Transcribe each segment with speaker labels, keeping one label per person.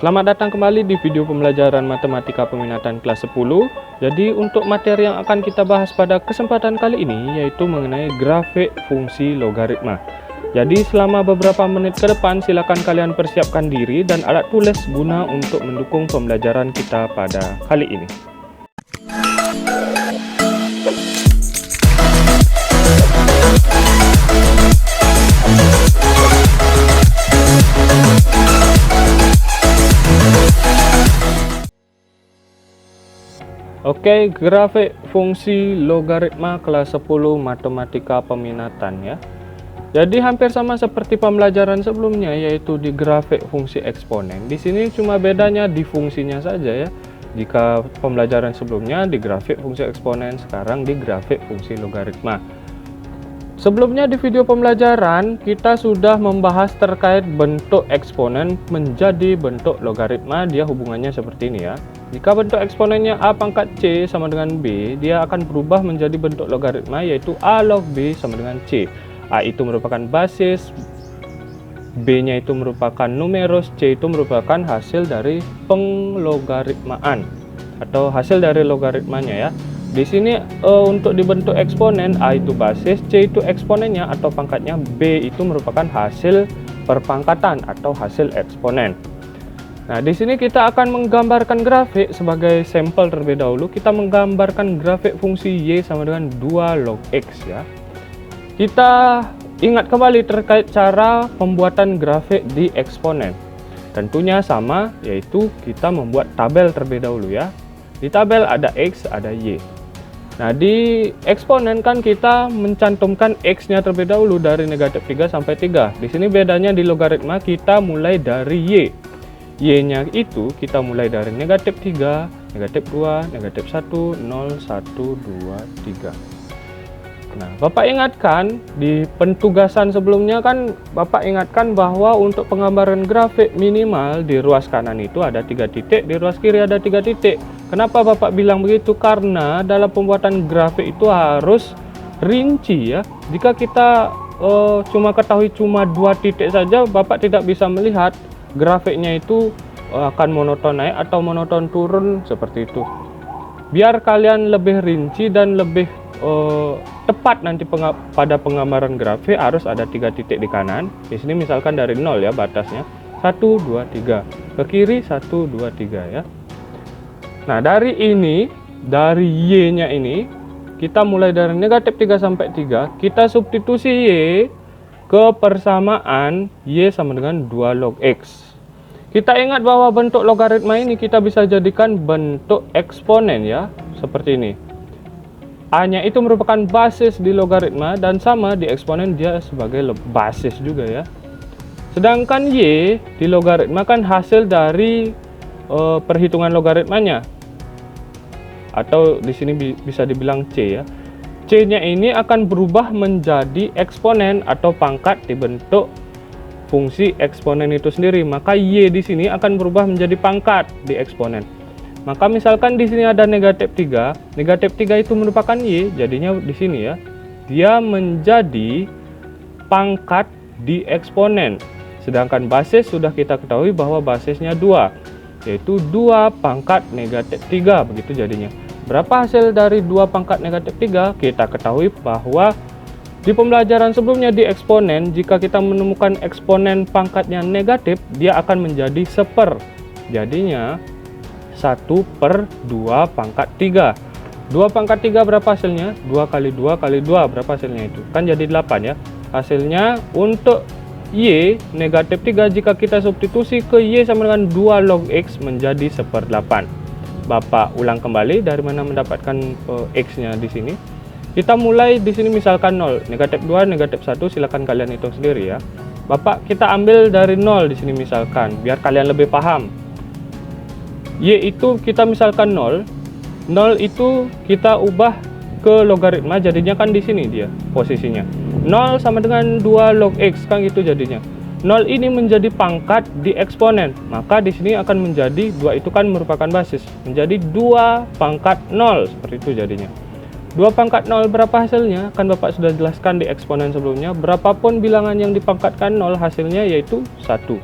Speaker 1: Selamat datang kembali di video pembelajaran matematika peminatan kelas 10. Jadi untuk materi yang akan kita bahas pada kesempatan kali ini yaitu mengenai grafik fungsi logaritma. Jadi selama beberapa menit ke depan silakan kalian persiapkan diri dan alat tulis guna untuk mendukung pembelajaran kita pada kali ini. Oke, grafik fungsi logaritma kelas 10 matematika peminatan ya. Jadi hampir sama seperti pembelajaran sebelumnya yaitu di grafik fungsi eksponen. Di sini cuma bedanya di fungsinya saja ya. Jika pembelajaran sebelumnya di grafik fungsi eksponen, sekarang di grafik fungsi logaritma. Sebelumnya di video pembelajaran kita sudah membahas terkait bentuk eksponen menjadi bentuk logaritma, dia hubungannya seperti ini ya. Jika bentuk eksponennya A pangkat C sama dengan B, dia akan berubah menjadi bentuk logaritma yaitu A log B sama dengan C. A itu merupakan basis, B-nya itu merupakan numeros, C itu merupakan hasil dari penglogaritmaan atau hasil dari logaritmanya ya. Di sini untuk dibentuk eksponen, A itu basis, C itu eksponennya atau pangkatnya, B itu merupakan hasil perpangkatan atau hasil eksponen. Nah, di sini kita akan menggambarkan grafik sebagai sampel terlebih dahulu. Kita menggambarkan grafik fungsi Y sama dengan 2 log X ya. Kita ingat kembali terkait cara pembuatan grafik di eksponen. Tentunya sama, yaitu kita membuat tabel terlebih dahulu ya. Di tabel ada X, ada Y. Nah, di eksponen kan kita mencantumkan X-nya terlebih dahulu dari negatif 3 sampai 3. Di sini bedanya di logaritma kita mulai dari Y. Y-nya itu kita mulai dari negatif 3, negatif 2, negatif 1, 0, 1, 2, 3. Nah, Bapak ingatkan di pentugasan sebelumnya kan Bapak ingatkan bahwa untuk penggambaran grafik minimal di ruas kanan itu ada 3 titik, di ruas kiri ada 3 titik. Kenapa Bapak bilang begitu? Karena dalam pembuatan grafik itu harus rinci ya. Jika kita cuma ketahui cuma 2 titik saja, Bapak tidak bisa melihat grafiknya itu akan monoton naik atau monoton turun seperti itu. Biar kalian lebih rinci dan lebih tepat nanti pada penggambaran grafik harus ada 3 titik di kanan. Di sini misalkan dari 0 ya batasnya. 1, 2, 3. Ke kiri 1, 2, 3 ya. Nah, dari ini, dari Y-nya ini, kita mulai dari negatif 3 sampai 3, kita substitusi Y ke persamaan Y sama dengan 2 log X. Kita ingat bahwa bentuk logaritma ini kita bisa jadikan bentuk eksponen ya, seperti ini. A-nya itu merupakan basis di logaritma dan sama di eksponen dia sebagai basis juga ya. Sedangkan Y di logaritma kan hasil dari perhitungan logaritmanya. Atau di sini bisa dibilang C ya. C-nya ini akan berubah menjadi eksponen atau pangkat di bentuk fungsi eksponen itu sendiri. Maka Y di sini akan berubah menjadi pangkat di eksponen. Maka misalkan di sini ada negatif 3. Negatif 3 itu merupakan Y, jadinya di sini ya. Dia menjadi pangkat di eksponen. Sedangkan basis sudah kita ketahui bahwa basisnya 2, yaitu 2 pangkat negatif 3, begitu jadinya. Berapa hasil dari 2 pangkat negatif 3? Kita ketahui bahwa di pembelajaran sebelumnya di eksponen, jika kita menemukan eksponen pangkatnya negatif, dia akan menjadi 1/. Jadinya 1/2 pangkat 3. 2 pangkat 3 berapa hasilnya? 2 kali 2 kali 2 berapa hasilnya itu? Kan jadi 8 ya. Hasilnya untuk Y negatif 3 jika kita substitusi ke Y sama dengan 2 log X menjadi 1/8. Bapak ulang kembali dari mana mendapatkan X-nya di sini. Kita mulai di sini misalkan 0, negatif 2, negatif 1, silakan kalian hitung sendiri ya. Bapak kita ambil dari 0 di sini misalkan, biar kalian lebih paham. Y itu kita misalkan 0, 0 itu kita ubah ke logaritma, jadinya kan di sini dia posisinya. 0 sama dengan 2 log X kan gitu jadinya. 0 ini menjadi pangkat di eksponen, maka di sini akan menjadi 2 itu kan merupakan basis, menjadi 2 pangkat 0 seperti itu jadinya. 2 pangkat 0 berapa hasilnya? Kan Bapak sudah jelaskan di eksponen sebelumnya. Berapapun bilangan yang dipangkatkan 0 hasilnya yaitu 1.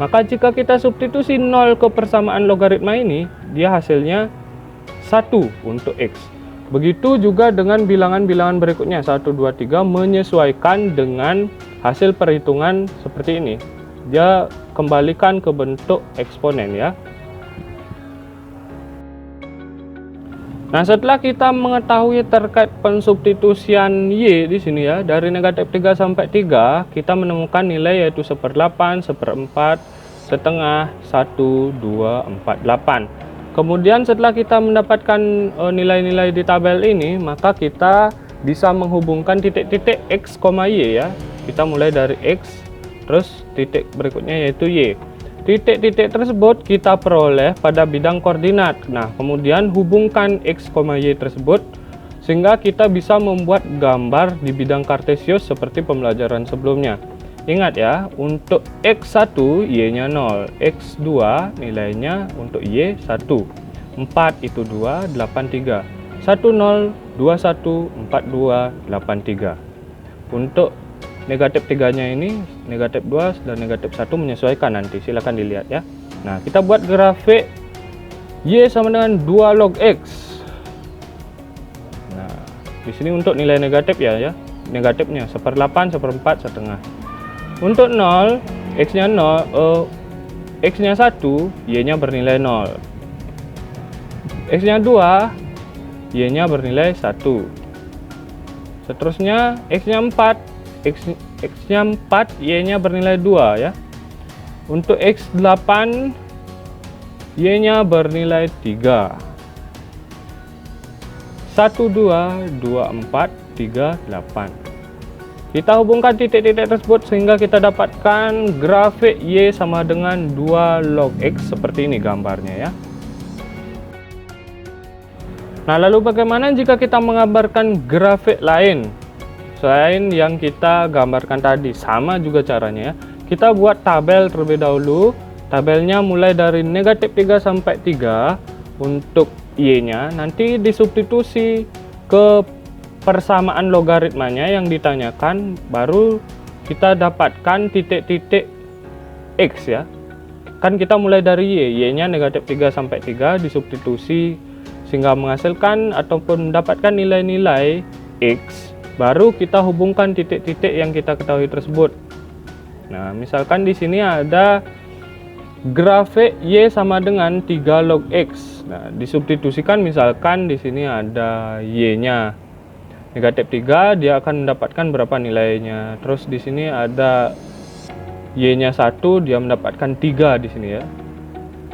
Speaker 1: Maka jika kita substitusi 0 ke persamaan logaritma ini, dia hasilnya 1 untuk X. Begitu juga dengan bilangan-bilangan berikutnya, 1, 2, 3, menyesuaikan dengan hasil perhitungan seperti ini. Dia kembalikan ke bentuk eksponen ya. Nah, setelah kita mengetahui terkait pensubstitusian Y di sini ya, dari negatif 3 sampai 3, kita menemukan nilai yaitu 1/8, 1/4, setengah, 1, 2, 4, 8. Kemudian setelah kita mendapatkan nilai-nilai di tabel ini, maka kita bisa menghubungkan titik-titik X, Y ya. Kita mulai dari X, terus titik berikutnya yaitu Y. Titik-titik tersebut kita peroleh pada bidang koordinat. Nah, kemudian hubungkan X, Y tersebut sehingga kita bisa membuat gambar di bidang kartesius seperti pembelajaran sebelumnya. Ingat ya, untuk X1 Y-nya 0, X2 nilainya untuk Y 1, 4 itu 2, 8, 3, 1, 0, 2, 1, 4, 2, 8, 3. Untuk negatif 3-nya ini, negatif 2 dan negatif 1 menyesuaikan nanti, silahkan dilihat ya. Nah, kita buat grafik Y sama dengan 2 log X. Nah, di sini untuk nilai negatif ya, negatifnya 1/8, 1/4, setengah. Untuk 0, X-nya 0, X-nya 1, Y-nya bernilai 0. X-nya 2, Y-nya bernilai 1. Seterusnya, X-nya 4, X-nya 4, Y-nya bernilai 2 ya. Untuk X8, Y-nya bernilai 3. 1, 2, 2, 4, 3, 8. Kita hubungkan titik-titik tersebut sehingga kita dapatkan grafik Y sama dengan 2 log X seperti ini gambarnya ya. Nah, lalu bagaimana jika kita menggambarkan grafik lain selain yang kita gambarkan tadi? Sama juga caranya ya. Kita buat tabel terlebih dahulu. Tabelnya mulai dari negatif 3 sampai 3 untuk Y-nya. Nanti disubstitusi ke persamaan logaritmanya yang ditanyakan, baru kita dapatkan titik-titik X ya. Kan kita mulai dari Y-nya negatif 3 sampai 3 disubstitusi sehingga menghasilkan ataupun mendapatkan nilai-nilai X, baru kita hubungkan titik-titik yang kita ketahui tersebut. Nah, misalkan di sini ada grafik Y sama dengan 3 log X. Nah, disubstitusikan misalkan di sini ada Y-nya negatif 3, dia akan mendapatkan berapa nilainya. Terus di sini ada Y-nya 1, dia mendapatkan 3 di sini ya.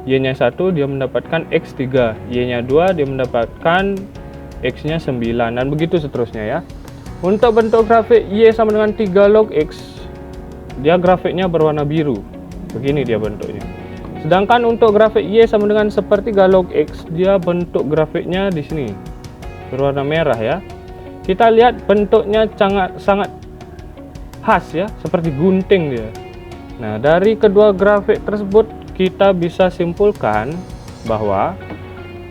Speaker 1: Y-nya 1, dia mendapatkan X3. Y-nya 2, dia mendapatkan X-nya 9 dan begitu seterusnya ya. Untuk bentuk grafik Y sama dengan 3 log X, dia grafiknya berwarna biru. Begini dia bentuknya. Sedangkan untuk grafik Y sama dengan sepertiga log X, dia bentuk grafiknya di sini berwarna merah ya. Kita lihat bentuknya sangat khas ya, seperti gunting dia. Nah, dari kedua grafik tersebut kita bisa simpulkan bahwa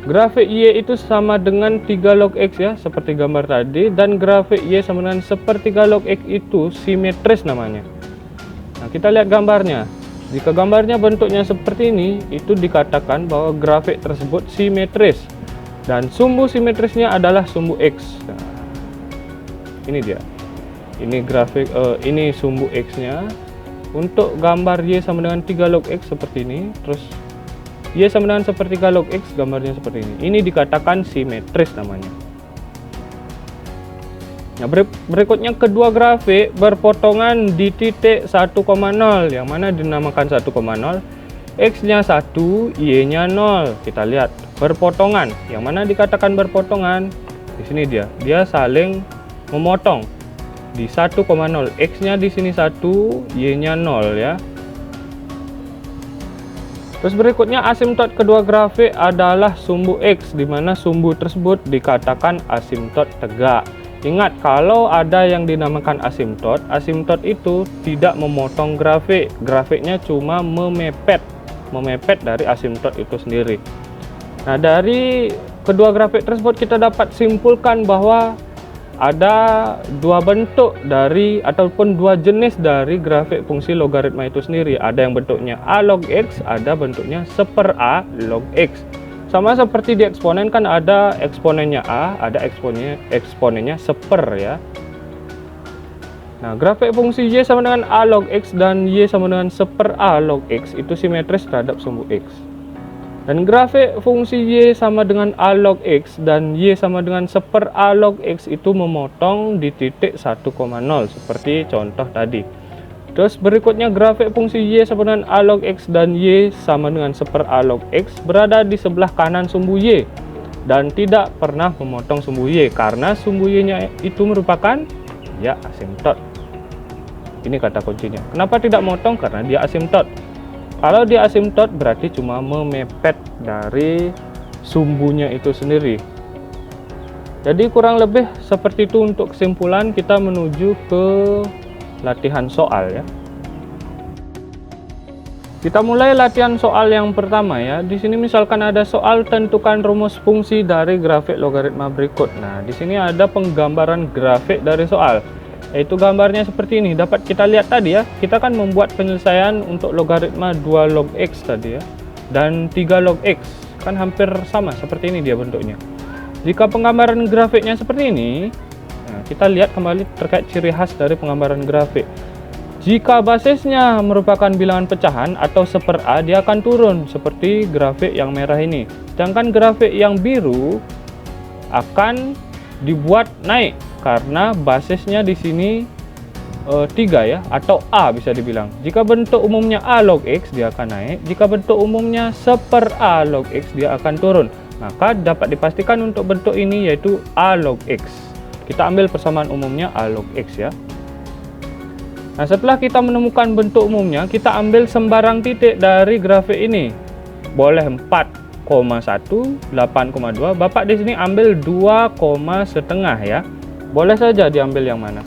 Speaker 1: grafik Y itu sama dengan 3 log X ya, seperti gambar tadi, dan grafik Y sama dengan sepertiga log X itu simetris namanya. Nah, kita lihat gambarnya. Jika gambarnya bentuknya seperti ini, itu dikatakan bahwa grafik tersebut simetris dan sumbu simetrisnya adalah sumbu X. Nah, ini dia. Ini grafik ini sumbu X-nya. Untuk gambar Y sama dengan 3 log X seperti ini, terus Y sama dengan sepertiga log X, gambarnya seperti ini. Ini dikatakan simetris namanya. Nah, berikutnya kedua grafik berpotongan di titik 1,0 yang mana dinamakan 1,0. X-nya 1, Y-nya 0. Kita lihat berpotongan. Yang mana dikatakan berpotongan? Di sini dia saling memotong di 1,0. X-nya di sini 1, Y-nya 0 ya. Terus berikutnya asimtot kedua grafik adalah sumbu X, di mana sumbu tersebut dikatakan asimtot tegak. Ingat, kalau ada yang dinamakan asimtot, asimtot itu tidak memotong grafik. Grafiknya cuma memepet dari asimtot itu sendiri. Nah, dari kedua grafik tersebut kita dapat simpulkan bahwa ada dua bentuk dari ataupun dua jenis dari grafik fungsi logaritma itu sendiri. Ada yang bentuknya A log X, ada bentuknya seper A log X. Sama seperti di eksponen kan ada eksponennya A, ada eksponennya seper ya. Nah, grafik fungsi Y sama dengan A log X dan Y sama dengan seper A log X itu simetris terhadap sumbu X. Dan grafik fungsi Y sama dengan A log X dan Y sama dengan seper A log X itu memotong di titik 1,0 seperti contoh tadi. Terus berikutnya grafik fungsi Y sama dengan A log X dan Y sama dengan seper A log X berada di sebelah kanan sumbu Y dan tidak pernah memotong sumbu Y karena sumbu Y-nya itu merupakan ya asimtot. Ini kata kuncinya. Kenapa tidak motong? Karena dia asimtot. Kalau dia asimtot berarti cuma memepet dari sumbunya itu sendiri. Jadi kurang lebih seperti itu untuk kesimpulan. Kita menuju ke latihan soal ya. Kita mulai latihan soal yang pertama ya. Di sini misalkan ada soal tentukan rumus fungsi dari grafik logaritma berikut. Nah, di sini ada penggambaran grafik dari soal. Yaitu gambarnya seperti ini. Dapat kita lihat tadi ya, kita kan membuat penyelesaian untuk logaritma 2 log X tadi ya, dan 3 log X. Kan hampir sama, seperti ini dia bentuknya. Jika penggambaran grafiknya seperti ini, nah, kita lihat kembali terkait ciri khas dari penggambaran grafik. Jika basisnya merupakan bilangan pecahan atau seper A, dia akan turun seperti grafik yang merah ini. Sedangkan grafik yang biru akan dibuat naik karena basisnya di sini 3 ya, atau A bisa dibilang. Jika bentuk umumnya A log X dia akan naik, jika bentuk umumnya seper A log X dia akan turun. Maka dapat dipastikan untuk bentuk ini yaitu A log X. Kita ambil persamaan umumnya A log X ya. Nah, setelah kita menemukan bentuk umumnya, kita ambil sembarang titik dari grafik ini. Boleh 4,1, 8,2. Bapak di sini ambil 2,5 ya. Boleh saja diambil yang mana.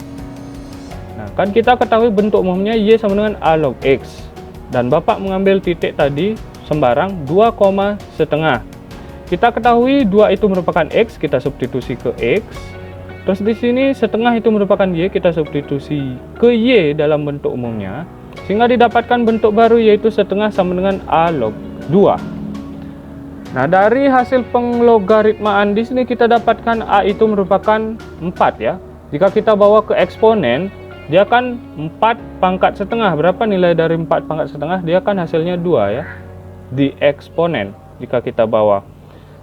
Speaker 1: Nah, kan kita ketahui bentuk umumnya Y sama dengan A log X. Dan Bapak mengambil titik tadi sembarang 2,5. Kita ketahui 2 itu merupakan X, kita substitusi ke X. Terus di sini setengah itu merupakan Y, kita substitusi ke Y dalam bentuk umumnya. Sehingga didapatkan bentuk baru yaitu setengah sama dengan A log 2. Nah, dari hasil penglogaritmaan di sini kita dapatkan A itu merupakan 4 ya. Jika kita bawa ke eksponen, dia kan 4 pangkat setengah. Berapa nilai dari 4 pangkat setengah? Dia kan hasilnya 2 ya. Di eksponen jika kita bawa.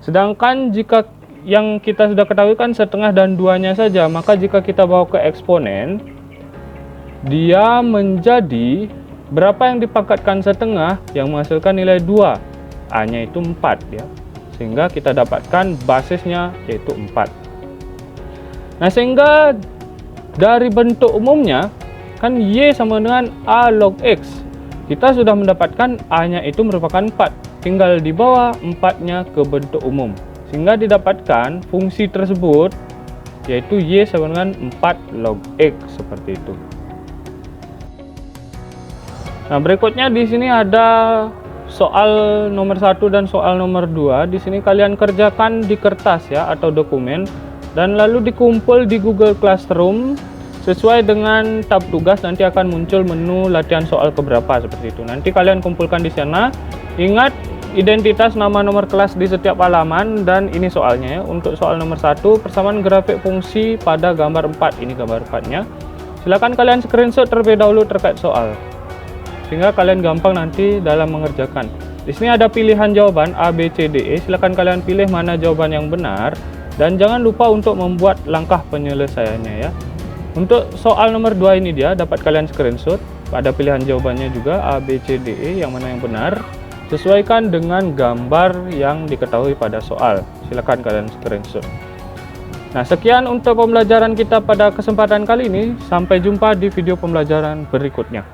Speaker 1: Sedangkan jika yang kita sudah ketahui kan setengah dan 2-nya saja, maka jika kita bawa ke eksponen, dia menjadi berapa yang dipangkatkan setengah yang menghasilkan nilai 2. A-nya itu 4 ya. Sehingga kita dapatkan basisnya yaitu 4. Nah, sehingga dari bentuk umumnya kan Y sama dengan A log X. Kita sudah mendapatkan A-nya itu merupakan 4. Tinggal dibawa 4-nya ke bentuk umum. Sehingga didapatkan fungsi tersebut yaitu Y sama dengan 4 log X seperti itu. Nah, berikutnya di sini ada soal nomor 1 dan soal nomor 2. Di sini kalian kerjakan di kertas ya atau dokumen dan lalu dikumpul di Google Classroom sesuai dengan tab tugas. Nanti akan muncul menu latihan soal keberapa seperti itu. Nanti kalian kumpulkan di sana. Ingat identitas nama nomor kelas di setiap halaman dan ini soalnya ya. Untuk soal nomor 1 persamaan grafik fungsi pada gambar 4. Ini gambar 4-nya. Silakan kalian screenshot terlebih dahulu terkait soal, sehingga kalian gampang nanti dalam mengerjakan. Di sini ada pilihan jawaban A, B, C, D, E. Silakan kalian pilih mana jawaban yang benar dan jangan lupa untuk membuat langkah penyelesaiannya ya. Untuk soal nomor 2 ini dia dapat kalian screenshot. Ada pilihan jawabannya juga A, B, C, D, E yang mana yang benar. Sesuaikan dengan gambar yang diketahui pada soal. Silakan kalian screenshot. Nah, sekian untuk pembelajaran kita pada kesempatan kali ini. Sampai jumpa di video pembelajaran berikutnya.